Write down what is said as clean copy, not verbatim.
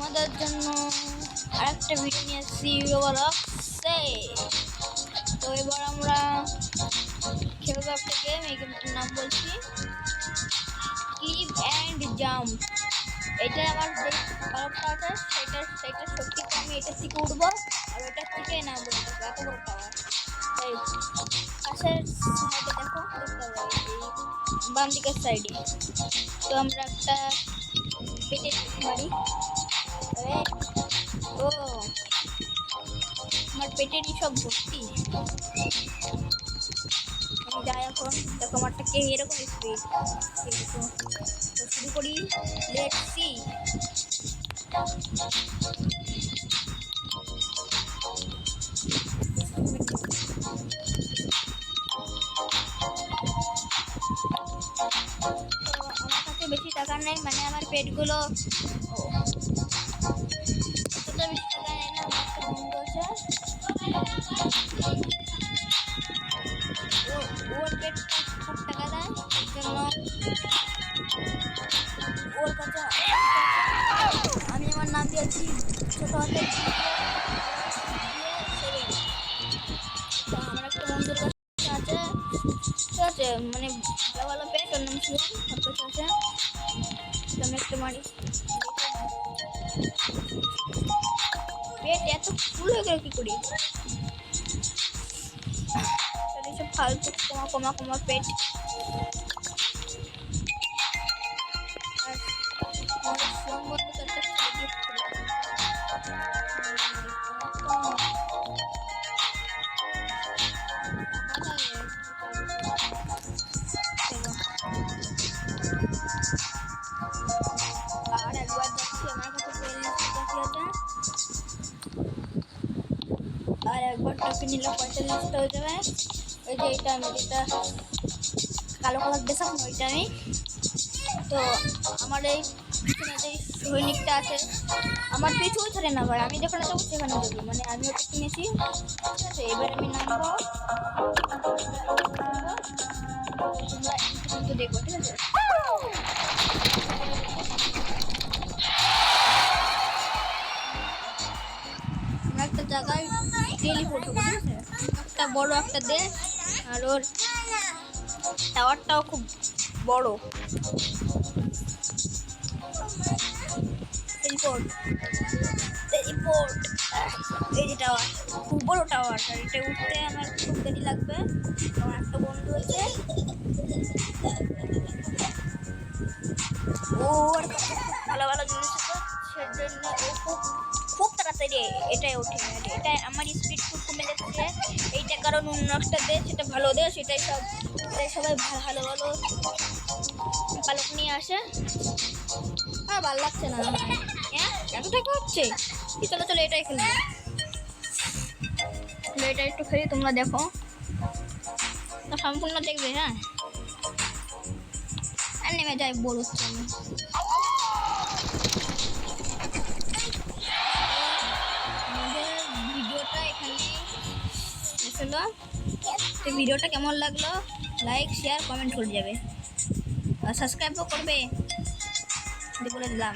তোমাদের জন্য আরেকটা ভিডিও নিয়ে আসছি তো এবার আমরা খেলবো একটা গেম। এই গেমটার নাম বলছি ক্লিপ অ্যান্ড জাম্প। এটা আমার যে পাওয়ারটা আছে সেটা শক্তি আমি এটার থেকে উঠবো আর ওটার থেকে নামবো। এত বড় পাওয়ার। তাই পাশের সাইডে দেখো, দেখতে পাবো এই বাম দিকের সাইডে। তো আমরা একটা পেটে মারি। ও আমার পেটেরই সব ভর্তি। আমি যাই এখন। দেখো আমারটা কে এরকম স্পিড। তো শুরু করি। Let's see. আমার কাছে বেশি টাকা নেই, মানে আমার পেটগুলো অতটা বেশি টাকা নেই না। আমার একটা বন্ধু আছে, ওর পেট খুব টাকা দেয়, এর জন্য ওর কাছে আমি আমার নাম দিয়েছি ছোট হাতে। তো আমার একটা বন্ধুর কাছে আছে, ঠিক আছে, মানে ভালো ভালো পেট, ওর নাম ছিল, ওর কাছে আছে। আমি একটা মারি। পেট এত ফুল হয়ে গেল কি করি? সব ফালতু কমা পেট। আর একবার যাচ্ছি, আমার কাছে আর একবার টাকা নিলে 45টা হয়ে যাবে। ওই যে এটা আমি যেটা কালো কালার দেখাম ওইটা আমি। তো আমার এই পিছনে যে সৈনিকটা আছে, আমার পিছুও ছাড়ে না ভাই। আমি যেখানে যাবো সেখানে যাবো, মানে আমি ওটা কিনেছি, ঠিক আছে। এবার আমি নামবো, তোমরা কিন্তু দেখবো, ঠিক আছে। আমরা একটা জায়গায় টেলিপোর্ট হবো, ঠিক আছে। একটা বড় একটা দেশ, আর ওর টাওয়ারটাও খুব বড়। টেলিপোর্ট এই যে টাওয়ার, খুব বড় টাওয়ার। আর এটা উঠতে আমার খুব দেরি লাগবে। আমার একটা বন্ধু আছে, ওর ভালো ভালো জিনিস আছে, সেজন্য ও খুব তাড়াতাড়ি এটাই ওঠে। এটাই আমার স্পিড খুব কমে যাচ্ছে। এইটা কারণ অন্য একটা দেশ, সেটা ভালো দেশ, এটাই সবাই ভালো ভালো পালক নিয়ে আসে। আর ভালো লাগছে না, হ্যাঁ এত টাকা হচ্ছে কি। চলো এটাই খেলবো। এটা একটু খেলি, তোমরা দেখো, সম্পূর্ণ দেখবে। হ্যাঁ আর নেমে যাই, বড় হচ্ছে। ভিডিওটা এখানে শেষ হলো। তো ভিডিওটা কেমন লাগলো লাইক শেয়ার কমেন্ট করে যাবে, আর সাবস্ক্রাইবও করবে, বলে দিলাম।